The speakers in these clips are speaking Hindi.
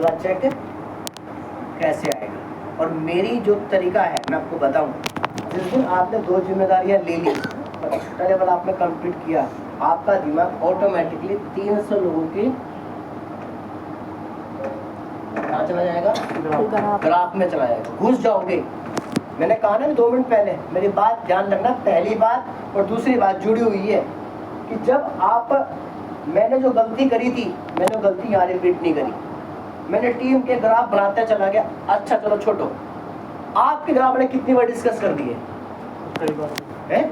अगला चेक कैसे आएगा। और मेरी जो तरीका है मैं आपको बताऊं, जिस दिन आपने 2 जिम्मेदारियां ले ली और छोटा लेवल आपने कंप्लीट किया, आपका दिमाग ऑटोमेटिकली 300 लोगों के कहाँ चला जाएगा, ग्राफ में चला जाएगा, घुस जाओगे। मैंने कहा ना 2 मिनट पहले, मेरी बात ध्यान रखना, पहली बात और दूसरी बात जुड़ी हुई है कि जब आप, मैंने जो गलती करी थी, मैंने गलती यहाँ रिपीट नहीं करी। मैंने टीम के ग्राफ बनाते चला गया। अच्छा चलो छोटो, आपके ग्राफ ने कितनी बार डिस्कस कर दिए हैं?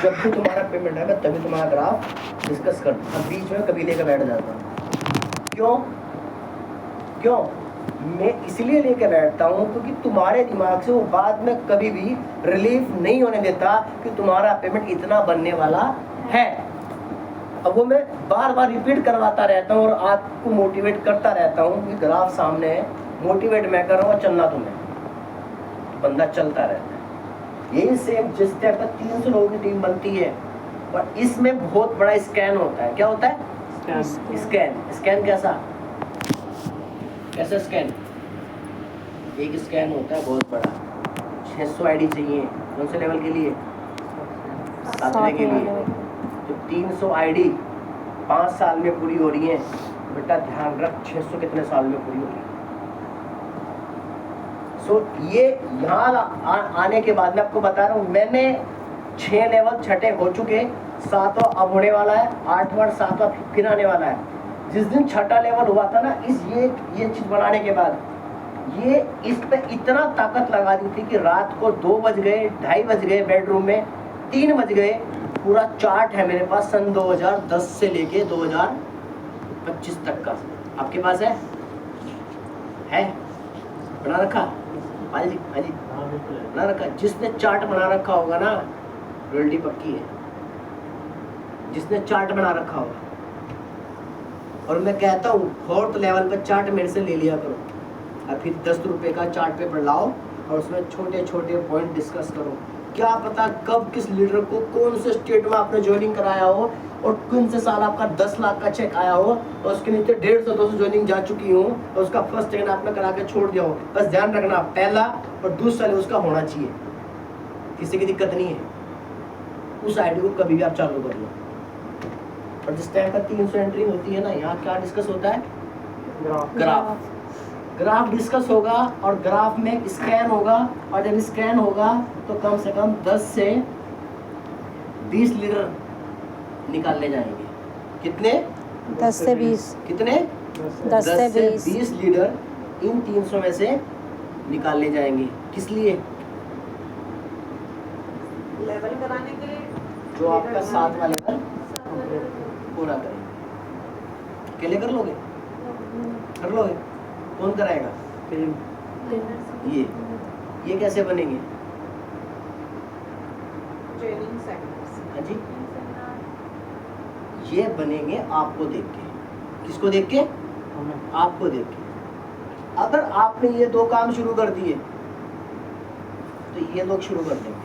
जब भी तुम्हारा पेमेंट आएगा तभी तुम्हारा ग्राफ डिस्कस कर, अब बीच में कभी लेकर बैठ जाता हूँ। क्यों? मैं इसलिए लेकर बैठता हूँ क्योंकि तुम्हारे दिमाग से वो बाद में कभी भी रिलीफ नहीं होने देता कि तुम्हारा पेमेंट इतना बनने वाला है। अब वो मैं बार बार रिपीट करवाता रहता हूँ और आपको मोटिवेट करता रहता हूँ कि ग्राफ सामने है, मोटिवेट मैं कर रहा हूँ, चलना तुम्हें, बंदा चलता रहता है। यही सेम जिस टाइप का 300 लोगों की टीम बनती है, और इसमें बहुत बड़ा स्कैन होता है। क्या होता है? स्कैन कैसा स्कैन? एक स्कैन होता है बहुत बड़ा, 600 आईडी चाहिए। कौन से लेवल के लिए? 7वें के लिए। तो 300 आईडी 5 साल में पूरी हो रही है। बेटा ध्यान रख, 600 कितने साल में पूरी होगी? ये यहाँ आने के बाद मैं आपको बता रहा हूँ, मैंने 6 लेवल छठे हो चुके, 7वां अब होने वाला है, 8वां 7वां फिर आने वाला है। जिस दिन छठा लेवल हुआ था ना, ये चीज बनाने के बाद ये इस पे इतना ताकत लगा दी थी कि रात को 2 बज गए, 2:30 बज गए, बेडरूम में 3 बज गए। पूरा चार्ट है मेरे पास सन 2010 से लेके 2025 तक का। आपके पास है बना रखा? हाँ जी बना रखा। जिसने चार्ट बना रखा होगा ना, रॉयल्टी पक्की है, जिसने चार्ट बना रखा होगा। और मैं कहता हूँ 4th लेवल पर चार्ट मेरे से ले लिया करो, और फिर 10 रुपए का चार्ट पेपर लाओ और उसमें छोटे छोटे पॉइंट डिस्कस करो। क्या पता कब किस लीडर को कौन से स्टेट में आपने ज्वाइनिंग कराया हो और कौन से साल आपका 10 लाख का चेक आया हो और उसके नीचे 150-200 ज्वाइनिंग जा चुकी हो और उसका फर्स्ट सेकंड आपने करा के छोड़ दिया हो। बस ध्यान रखना, पहला और दूसरा उसका होना चाहिए, किसी की दिक्कत नहीं है। उस आईडी को कभी भी आप चालू कर लो। और जिस टाइम का 300 एंट्री होती है ना, यहाँ क्या डिस्कस होता है? ग्राफ डिस्कस होगा और ग्राफ में स्कैन होगा। और जब स्कैन होगा तो कम से कम 10 से 20 लीडर निकालने जाएंगे। कितने? 10 से 20। कितने? 10 से 20 लीडर इन 300 में से निकालने जाएंगे। किस लिए? लेवल कराने के लिए, जो आपका 7वां लेवल पूरा करें। अकेले कर लोगे? कर लोगे? कौन कराएगा? ये कैसे बनेंगे? Training centres. हाँ जी, ये बनेंगे आपको देख के। किसको देख के? आपको देख के। अगर आपने ये 2 काम शुरू कर दिए तो ये लोग शुरू कर देंगे।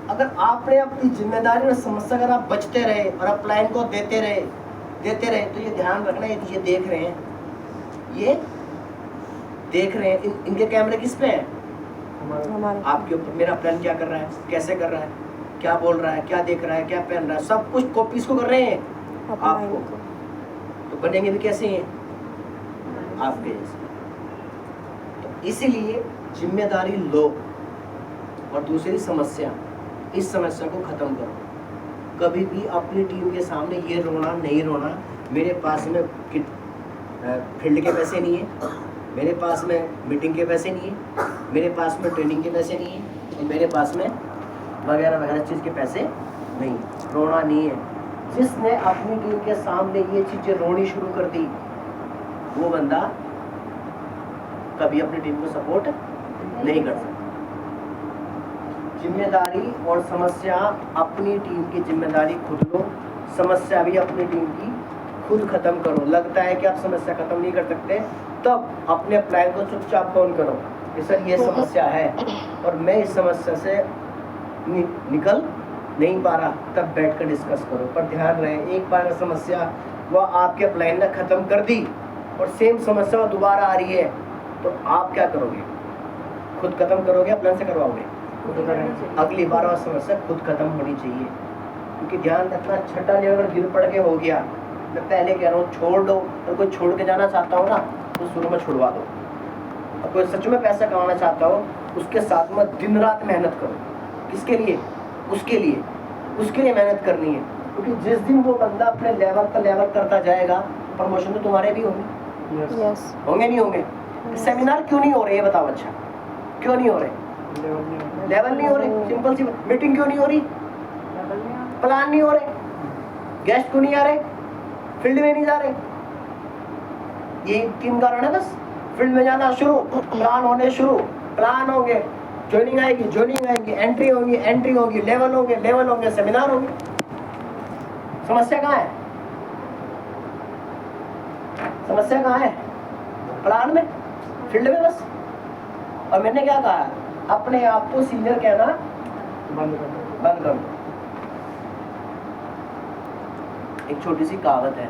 अगर आपने अपनी जिम्मेदारी और समस्या अगर आप बचते रहे और अपलाइन को देते रहे तो ये ध्यान रखना, ये देख रहे हैं, इनके कैमरे किस पे हैं? आपके ऊपर। मेरा प्लान क्या कर रहा है, कैसे कर रहा है, क्या बोल रहा है, क्या देख रहा है, क्या पहन रहा है, सब कुछ कॉपी इसको कर रहे हैं आपको। तो बनेंगे भी कैसे हैं? आपके जैसे। तो इसीलिए जिम्मेदारी लो और दूसरी समस्या, इस समस्या को खत्म करो। कभी भी अपनी टीम के सामने ये रोना नहीं रोना, मेरे पास में फील्ड के पैसे नहीं है, मेरे पास में मीटिंग के पैसे नहीं है, मेरे पास में ट्रेनिंग के पैसे नहीं है, और मेरे पास में वगैरह वगैरह चीज़ के पैसे नहीं। रोना नहीं है। जिसने अपनी टीम के सामने ये चीज़ें रोनी शुरू कर दी, वो बंदा कभी अपनी टीम को सपोर्ट नहीं कर सकता। जिम्मेदारी और समस्या, अपनी टीम की जिम्मेदारी खुद लो, समस्या भी अपनी टीम की खुद खत्म करो। लगता है कि आप समस्या खत्म नहीं कर सकते, तब अपने प्लान को चुपचाप फोन करो कि सर ये समस्या है और मैं इस समस्या से निकल नहीं पा रहा, तब बैठकर डिस्कस करो। पर ध्यान रहे, एक बार समस्या वो आपके प्लान ने खत्म कर दी और सेम समस्या दोबारा आ रही है, तो आप क्या करोगे? खुद खत्म करोगे या प्लान से करवाओगे? अगली बार और समस्या खुद खत्म होनी चाहिए, क्योंकि ध्यान रखना छठा लेवल अगर गिर पड़ के हो गया, मैं पहले कह रहा हूँ छोड़ दो। अगर कोई छोड़ के जाना चाहता हो ना तो शुरू में छुड़वा दो। और कोई सच में पैसा कमाना चाहता हो उसके साथ में दिन रात मेहनत करो। किसके लिए? उसके लिए, उसके लिए मेहनत करनी है, क्योंकि जिस दिन वो बंदा अपने लेवल पर लेवल करता जाएगा, प्रमोशन तो तुम्हारे भी होंगे। यस होंगे नहीं होंगे? सेमिनार क्यों नहीं हो रहे ये बताओ। अच्छा क्यों नहीं हो रहे? लेवल नहीं हो रहे, सिंपल सी मीटिंग क्यों नहीं हो रही? प्लान नहीं हो रहे, गेस्ट क्यों नहीं आ रहे, फील्ड में नहीं जा रहे। ये 3 कारण है बस। फील्ड में जाना शुरू, प्लान होने शुरू, प्लान होंगे, ज्वाइनिंग आएगी, एंट्री होगी, लेवल होंगे, सेमिनार होंगे। समस्या कहाँ है? समस्या कहाँ है? प्लान में, फील्ड में बस। और मैंने क्या कहा, अपने आप को सीनियर कहना बंद कर दो। एक छोटी सी कहावत है,